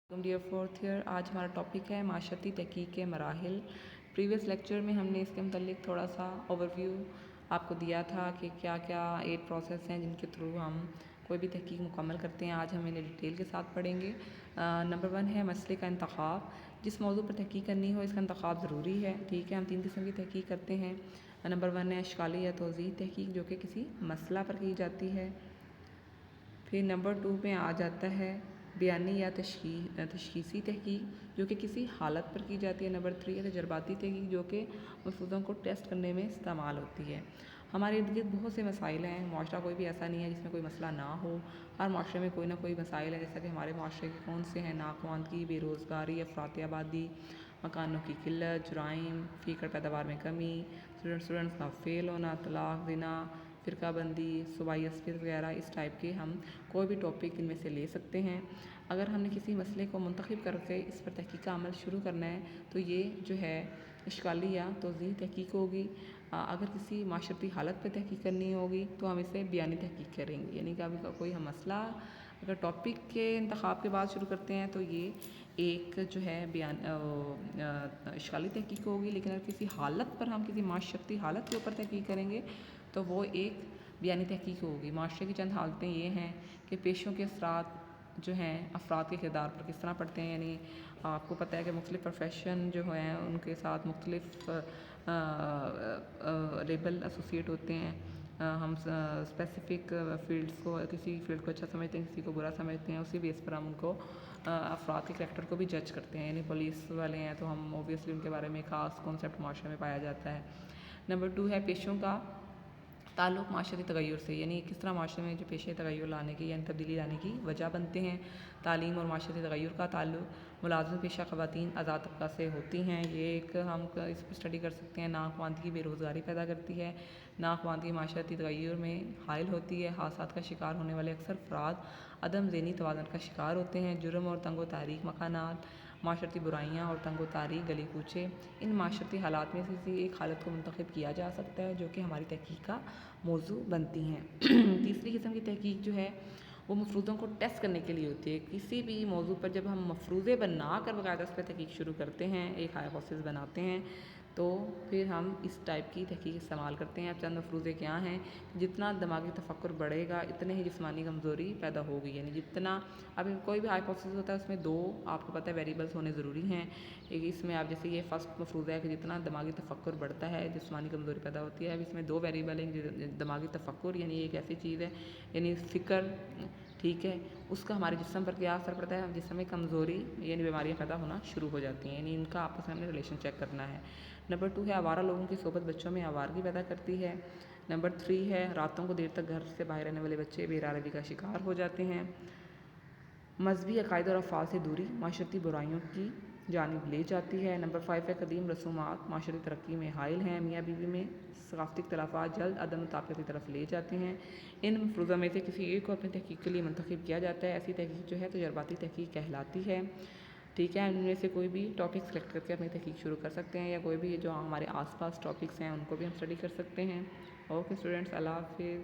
Dear fourth year, آج ہمارا topic ہے معاشرتی تحقیق کے مراحل۔ پریویس لیکچر میں ہم نے اس کے متعلق تھوڑا سا اوور ویو آپ کو دیا تھا کہ کیا کیا 8 پروسیس ہیں جن کے تھرو ہم کوئی بھی تحقیق مکمل کرتے ہیں۔ آج ہم انہیں ڈیٹیل کے ساتھ پڑھیں گے۔ نمبر 1 ہے مسئلے کا انتخاب۔ جس موضوع پر تحقیق کرنی ہو اس کا انتخاب ضروری ہے، ٹھیک ہے۔ ہم 3 قسم کی تحقیق کرتے ہیں۔ نمبر 1 ہے اشکالی یا توضیح تحقیق، جو کہ کسی مسئلہ پر کی جاتی ہے۔ پھر نمبر 2 پہ آ جاتا ہے بیانی یا تشخیصی تحقیق، جو کہ کسی حالت پر کی جاتی ہے۔ نمبر 3 ہے تجرباتی تحقیق، جو کہ مفروضوں کو ٹیسٹ کرنے میں استعمال ہوتی ہے۔ ہمارے ارد گرد بہت سے مسائل ہیں، معاشرہ کوئی بھی ایسا نہیں ہے جس میں کوئی مسئلہ نہ ہو۔ ہر معاشرے میں کوئی نہ کوئی مسائل ہے، جیسا کہ ہمارے معاشرے کے کون سے ہیں: ناخواندگی، بے روزگاری، افراط آبادی، مکانوں کی قلت، جرائم، فیکڑ پیداوار میں کمی، اسٹوڈنٹس کا فیل ہونا، طلاق، زنا، فرقہ بندی، صوبائی عصبیت وغیرہ۔ اس ٹائپ کے ہم کوئی بھی ٹاپک ان میں سے لے سکتے ہیں۔ اگر ہم نے کسی مسئلے کو منتخب کر کے اس پر تحقیق کا عمل شروع کرنا ہے تو یہ جو ہے اشکالی یا توضیحی تحقیق ہوگی۔ اگر کسی معاشرتی حالت پہ تحقیق کرنی ہوگی تو ہم اسے بیانی تحقیق کریں گے، یعنی کہ ابھی کوئی ہم مسئلہ اگر ٹاپک کے انتخاب کے بعد شروع کرتے ہیں تو یہ ایک جو ہے اشکالی تحقیق ہوگی، لیکن اگر کسی حالت پر ہم کسی معاشرتی حالت کے اوپر تحقیق کریں گے تو وہ ایک بیانی تحقیق ہوگی۔ معاشرے کی چند حالتیں یہ ہیں کہ پیشوں کے اثرات جو ہیں افراد کے کردار پر کس طرح پڑتے ہیں، یعنی آپ کو پتہ ہے کہ مختلف پروفیشن جو ہیں ان کے ساتھ مختلف لیبل ایسوسیٹ ہوتے ہیں۔ ہم اسپیسیفک فیلڈس کو، کسی فیلڈ کو اچھا سمجھتے ہیں، کسی کو برا سمجھتے ہیں، اسی بیس پر ہم ان کو افراد کے کریکٹر کو بھی جج کرتے ہیں۔ یعنی پولیس والے ہیں تو ہم اوبویسلی ان کے بارے میں خاص کانسیپٹ معاشرے میں پایا جاتا ہے۔ نمبر 2 ہے پیشوں کا تعلق معاشرتی تغیر سے، یعنی کس طرح معاشرے میں جو پیشے تغیر لانے کی یعنی تبدیلی لانے کی وجہ بنتے ہیں۔ تعلیم اور معاشرتی تغیر کا تعلق ملازمت پیشہ خواتین آزاد طبقہ سے ہوتی ہیں، یہ ایک ہم اس پہ اسٹڈی کر سکتے ہیں۔ ناخواندگی بے روزگاری پیدا کرتی ہے۔ ناخواندگی معاشرتی تغیر میں حائل ہوتی ہے۔ حادثات کا شکار ہونے والے اکثر افراد عدم ذہنی توازن کا شکار ہوتے ہیں۔ جرم اور تنگ و تاریک مکانات، معاشرتی برائیاں اور تنگ و تاریک گلی کوچے، ان معاشرتی حالات میں سے کسی ایک حالت کو منتخب کیا جا سکتا ہے جو کہ ہماری تحقیق کا موضوع بنتی ہیں۔ تیسری قسم کی تحقیق جو ہے وہ مفروضوں کو ٹیسٹ کرنے کے لیے ہوتی ہے۔ کسی بھی موضوع پر جب ہم مفروضے بنا کر باقاعدہ اس پہ تحقیق شروع کرتے ہیں، ایک ہائپوتھیسس بناتے ہیں، تو پھر ہم اس ٹائپ کی تحقیق استعمال کرتے ہیں۔ اب چند مفروضے کیا ہیں: جتنا دماغی تفکر بڑھے گا اتنے ہی جسمانی کمزوری پیدا ہوگی، یعنی جتنا اب کوئی بھی ہائپوتھیسس ہوتا ہے اس میں 2 آپ کو پتہ ہے ویریبلس ہونے ضروری ہیں۔ اس میں آپ جیسے یہ فرسٹ مفروضہ ہے کہ جتنا دماغی تفکر بڑھتا ہے جسمانی کمزوری پیدا ہوتی ہے۔ اب اس میں 2 ویریبل ہیں، دماغی تفکر یعنی ایک ایسی چیز ہے، یعنی فکر، ٹھیک ہے، اس کا ہمارے جسم پر کیا اثر پڑتا ہے، جسم میں کمزوری یعنی بیماریاں پیدا ہونا شروع ہو جاتی ہیں، یعنی ان کا آپس میں ہم نے ریلیشن چیک کرنا ہے۔ نمبر 2 ہے آوارہ لوگوں کی صحبت بچوں میں آوارگی پیدا کرتی ہے۔ نمبر 3 ہے راتوں کو دیر تک گھر سے باہر رہنے والے بچے بے ارادگی کا شکار ہو جاتے ہیں۔ مذہبی عقائد اور افعال سے دوری معاشرتی برائیوں کی جانب لے جاتی ہے۔ نمبر 5 ہے قدیم رسومات معاشرتی ترقی میں حائل ہیں۔ میاں بیوی میں ثقافتی اختلافات جلد عدم مطابقت کی طرف لے جاتے ہیں۔ ان مفروضوں میں سے کسی ایک کو اپنی تحقیق کے لیے منتخب کیا جاتا ہے۔ ایسی تحقیق جو ہے تجرباتی تحقیق کہلاتی ہے، ٹھیک ہے۔ ان میں سے کوئی بھی ٹاپک سلیکٹ کر کے اپنی تحقیق شروع کر سکتے ہیں، یا کوئی بھی جو ہمارے آس پاس ٹاپکس ہیں ان کو بھی ہم اسٹڈی کر سکتے ہیں۔ اوکے اسٹوڈنٹس، اللہ حافظ۔